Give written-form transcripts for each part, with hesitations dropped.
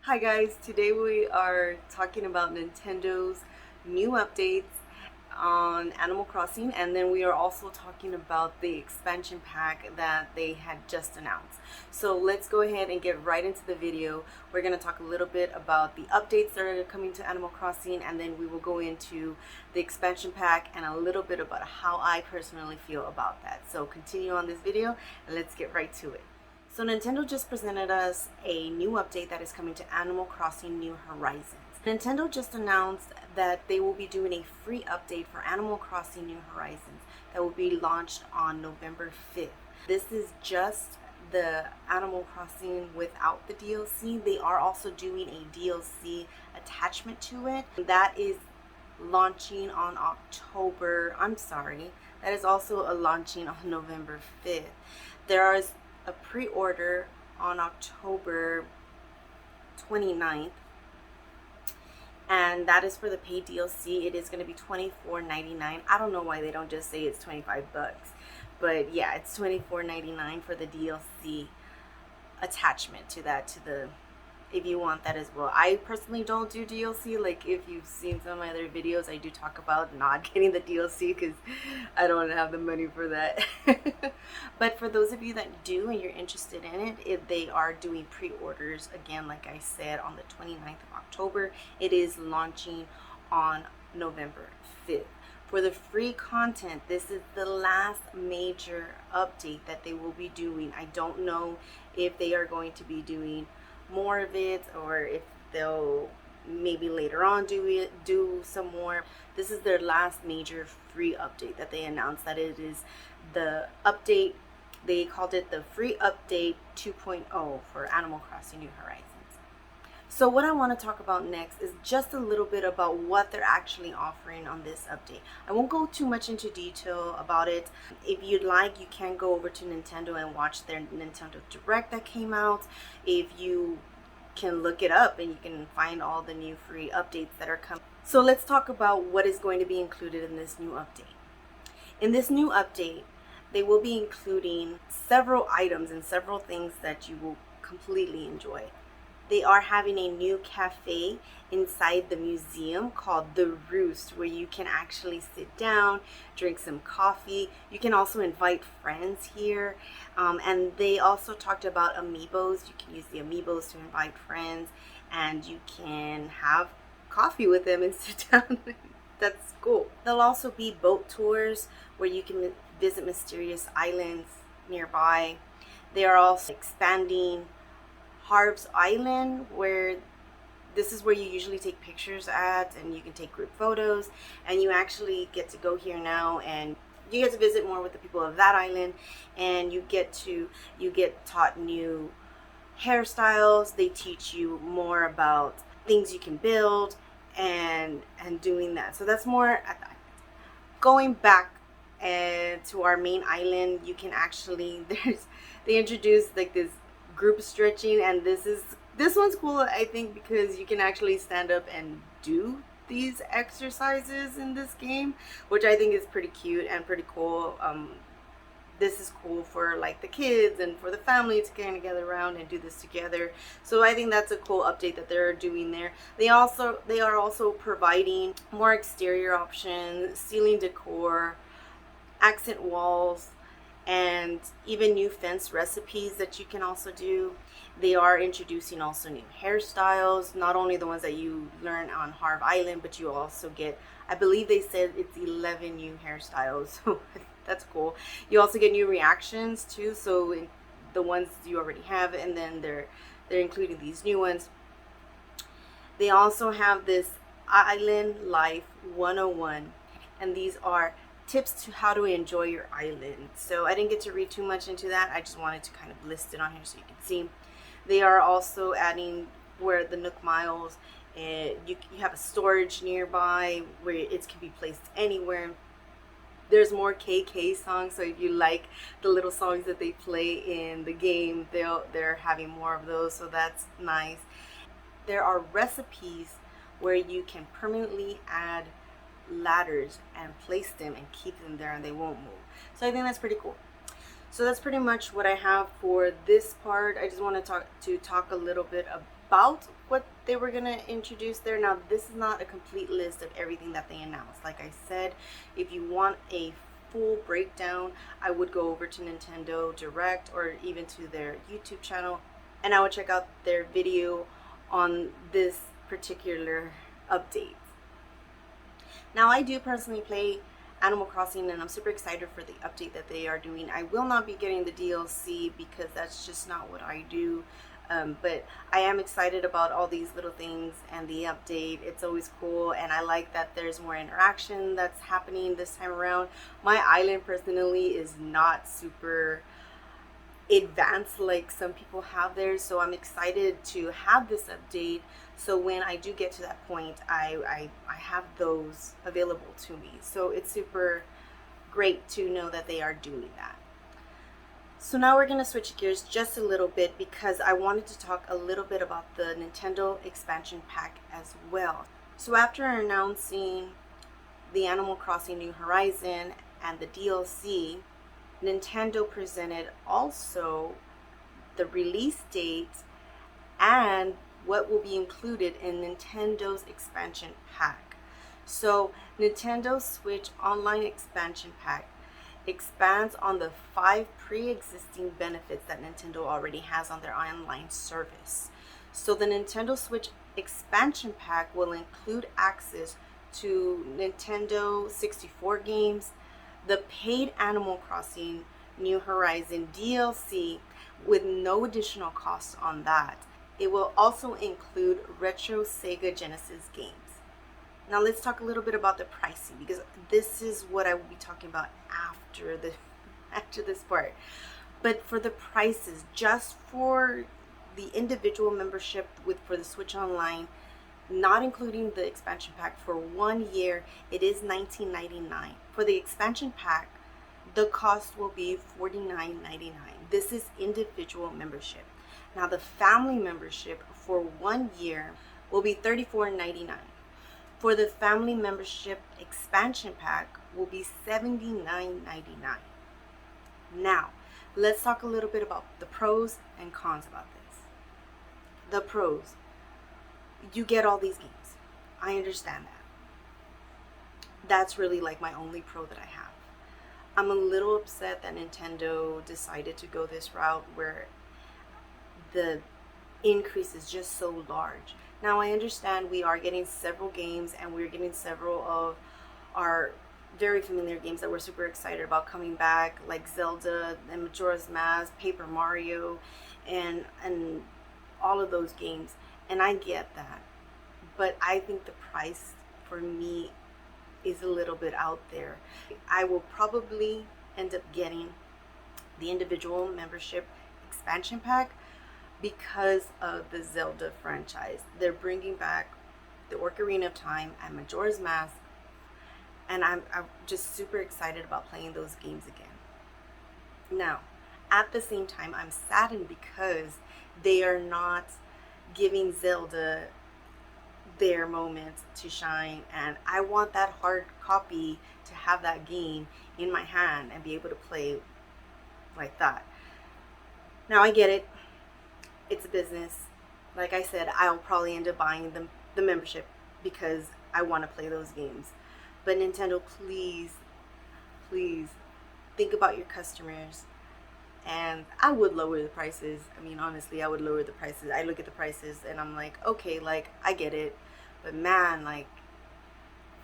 Hi guys, today we are talking about Nintendo's new updates on Animal Crossing, and then we are also talking about the expansion pack that they had just announced. So let's go ahead and get right into the video. We're going to talk a little bit about the updates that are coming to Animal Crossing, and then we will go into the expansion pack and a little bit about how I personally feel about that. So continue on this video and let's get right to it. So Nintendo just presented us a new update that is coming to Animal Crossing New Horizons. Nintendo just announced that they will be doing a free update for Animal Crossing New Horizons that will be launched on November 5th. This is just the Animal Crossing without the DLC. They are also doing a DLC attachment to it. That is launching on that is also a launching on November 5th. There is a pre-order on October 29th, and that is for the paid DLC. It is going to be $24.99. I don't know why they don't just say it's 25 bucks, but yeah, it's $24.99 for the DLC attachment to that, if you want that as well. I personally don't do DLC. Like, if you've seen some of my other videos, I do talk about not getting the DLC because I don't have the money for that. But for those of you that do and you're interested in it, they are doing pre-orders again, like I said, on the 29th of October. It is launching on November 5th. For the free content, this is the last major update that they will be doing. I don't know if they are going to be doing more of it or if they'll maybe later on do some more. This is their last major free update that they announced, that it is the update. They called it the free update 2.0 for Animal Crossing New Horizons. So what I want to talk about next is just a little bit about what they're actually offering on this update. I won't go too much into detail about it. If you'd like, you can go over to Nintendo and watch their Nintendo Direct that came out. If you can look it up and you can find all the new free updates that are coming. So let's talk about what is going to be included in this new update. In this new update, they will be including several items and several things that you will completely enjoy. They are having a new cafe inside the museum called The Roost, where you can actually sit down, drink some coffee. You can also invite friends here. And they also talked about amiibos. You can use the amiibos to invite friends, and you can have coffee with them and sit down. That's cool. There'll also be boat tours where you can visit mysterious islands nearby. They are also expanding Harv's Island, where this is where you usually take pictures at, and you can take group photos, and you actually get to go here now and you get to visit more with the people of that island, and you get taught new hairstyles. They teach you more about things you can build and doing that. So that's more going back and to our main island. You can actually they introduced like this group stretching, and this one's cool, I think, because you can actually stand up and do these exercises in this game, which I think is pretty cute and pretty cool. This is cool for like the kids and for the family to kind of gather around and do this together. So I think that's a cool update that they're doing there. They are also providing more exterior options, ceiling decor, accent walls, and even new fence recipes that you can also do. They are introducing also new hairstyles, not only the ones that you learn on Harv Island, but you also get, I believe they said it's 11 new hairstyles, so that's cool. You also get new reactions too, so the ones you already have, and then they're including these new ones. They also have this Island Life 101, and these are tips to how to enjoy your island. So I didn't get to read too much into that. I just wanted to kind of list it on here so you can see. They are also adding where the Nook Miles, you have a storage nearby where it can be placed anywhere. There's more KK songs, so if you like the little songs that they play in the game, they're having more of those, so that's nice. There are recipes where you can permanently add ladders and place them and keep them there, and they won't move. So I think that's pretty cool. So that's pretty much what I have for this part. I just want to talk a little bit about what they were going to introduce there. Now, this is not a complete list of everything that they announced. Like I said, if you want a full breakdown, I would go over to Nintendo Direct or even to their YouTube channel, and I would check out their video on this particular update. Now, I do personally play Animal Crossing, and I'm super excited for the update that they are doing. I will not be getting the DLC because that's just not what I do. But I am excited about all these little things and the update. It's always cool, and I like that there's more interaction that's happening this time around. My island personally is not super advanced like some people have theirs, so I'm excited to have this update, so when I do get to that point, I have those available to me. So it's super great to know that they are doing that. So now we're going to switch gears just a little bit because I wanted to talk a little bit about the Nintendo expansion pack as well. So after announcing the Animal Crossing New Horizon and the DLC, Nintendo presented also the release date and what will be included in Nintendo's expansion pack. So Nintendo Switch Online Expansion Pack expands on the 5 pre-existing benefits that Nintendo already has on their online service. So the Nintendo Switch Expansion Pack will include access to Nintendo 64 games, the paid Animal Crossing New Horizon DLC with no additional cost on that. It will also include retro Sega Genesis games. Now let's talk a little bit about the pricing, because this is what I will be talking about after this part. But for the prices, just for the individual membership for the Switch Online, not including the expansion pack, for 1 year, it is $19.99. For the expansion pack, the cost will be $49.99. This is individual membership. Now the family membership for 1 year will be $34.99. For the family membership expansion pack will be $79.99. Now, let's talk a little bit about the pros and cons about this. The pros: you get all these games. I understand that. That's really like my only pro that I have. I'm a little upset that Nintendo decided to go this route where the increase is just so large. Now, I understand we are getting several games, and we're getting several of our very familiar games that we're super excited about coming back, like Zelda and Majora's Mask, Paper Mario, and all of those games. And I get that. But I think the price for me is a little bit out there. I will probably end up getting the individual membership expansion pack because of the Zelda franchise. They're bringing back the Ocarina of Time and Majora's Mask, and I'm just super excited about playing those games again. Now, at the same time, I'm saddened because they are not giving Zelda their moment to shine, and I want that hard copy to have that game in my hand and be able to play like that. Now, I get it. It's a business. Like I said, I'll probably end up buying the membership because I want to play those games. But Nintendo, please think about your customers. And I would lower the prices. I mean, honestly, I would lower the prices. I look at the prices and I'm like, okay, like, I get it. But man, like,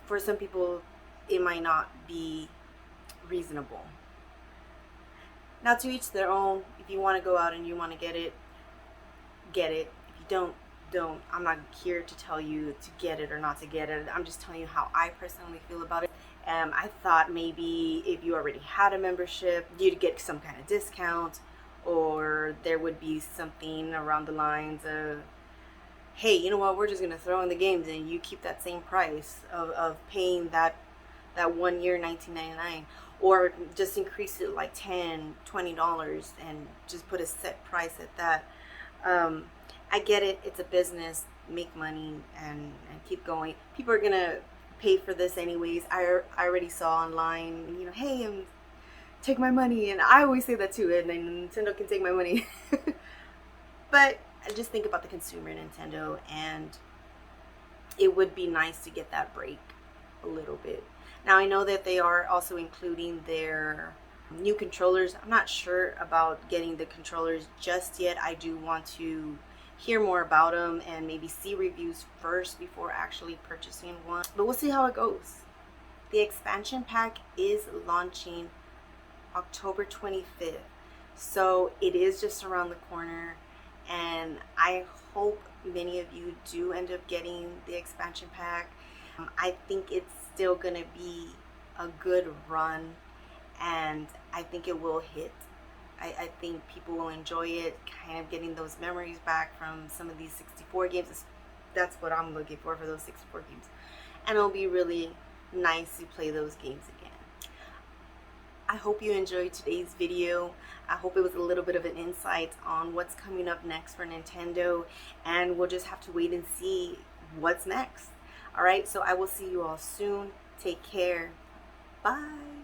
for some people, it might not be reasonable. Now, to each their own. If you want to go out and you want to get it, get it. If you don't. I'm not here to tell you to get it or not to get it. I'm just telling you how I personally feel about it. I thought maybe if you already had a membership, you'd get some kind of discount, or there would be something around the lines of, hey, you know what, we're just going to throw in the games and you keep that same price of paying that 1 year $19.99, or just increase it like $10-$20 and just put a set price at that. I get it. It's a business. Make money and keep going. People are going to pay for this anyways. I already saw online, you know, hey, take my money. And I always say that too. And then Nintendo can take my money. But I just think about the consumer Nintendo, and it would be nice to get that break a little bit. Now I know that they are also including their new controllers. I'm not sure about getting the controllers just yet. I do want to hear more about them and maybe see reviews first before actually purchasing one. But we'll see how it goes. The expansion pack is launching October 25th. So it is just around the corner, and I hope many of you do end up getting the expansion pack. I think it's still gonna be a good run, and I think it will hit. I think people will enjoy it, kind of getting those memories back from some of these 64 games. That's what I'm looking for those 64 games. And it'll be really nice to play those games again. I hope you enjoyed today's video. I hope it was a little bit of an insight on what's coming up next for Nintendo, and we'll just have to wait and see what's next. All right, so I will see you all soon. Take care. Bye.